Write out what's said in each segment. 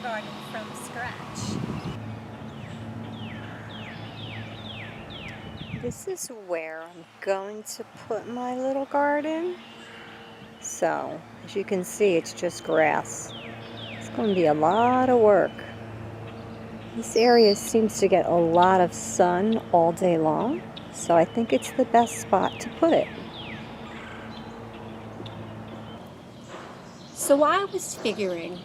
garden from scratch. This is where I'm going to put my little garden. So, as you can see, it's just grass. It's going to be a lot of work. This area seems to get a lot of sun all day long, so I think it's the best spot to put it. So I was figuring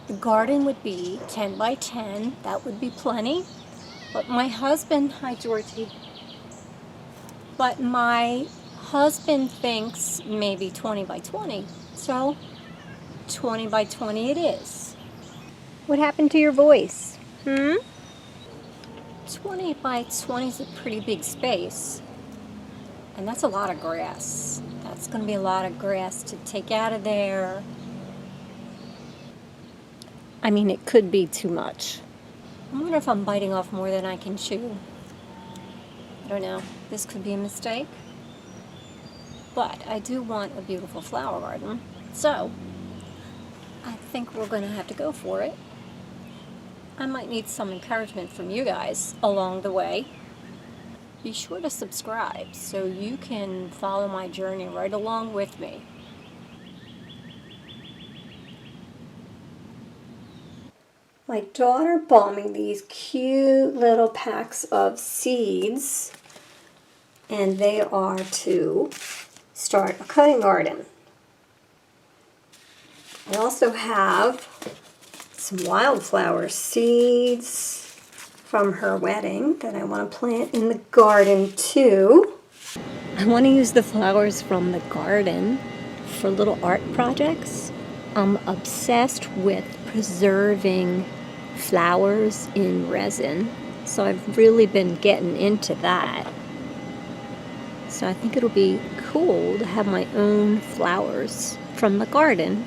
the garden would be 10 by 10, that would be plenty. But my husband, hi Georgie, but my husband thinks maybe 20 by 20. So 20 by 20 it is. What happened to your voice? 20 by 20 is a pretty big space. And that's a lot of grass. That's going to be a lot of grass to take out of there. I mean, it could be too much. I wonder if I'm biting off more than I can chew. I don't know. This could be a mistake. But I do want a beautiful flower garden. So, I think we're going to have to go for it. I might need some encouragement from you guys along the way. Be sure to subscribe so you can follow my journey right along with me. My daughter bought me these cute little packs of seeds, and they are to start a cutting garden. I also have some wildflower seeds from her wedding that I want to plant in the garden too. I want to use the flowers from the garden for little art projects. I'm obsessed with preserving flowers in resin, so I've really been getting into that. So I think it'll be cool to have my own flowers from the garden.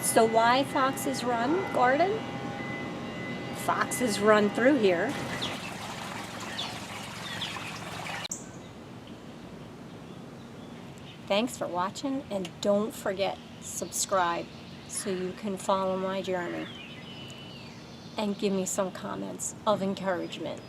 So why foxes run garden? Foxes run through here. Thanks for watching, and don't forget, subscribe so you can follow my journey and give me some comments of encouragement.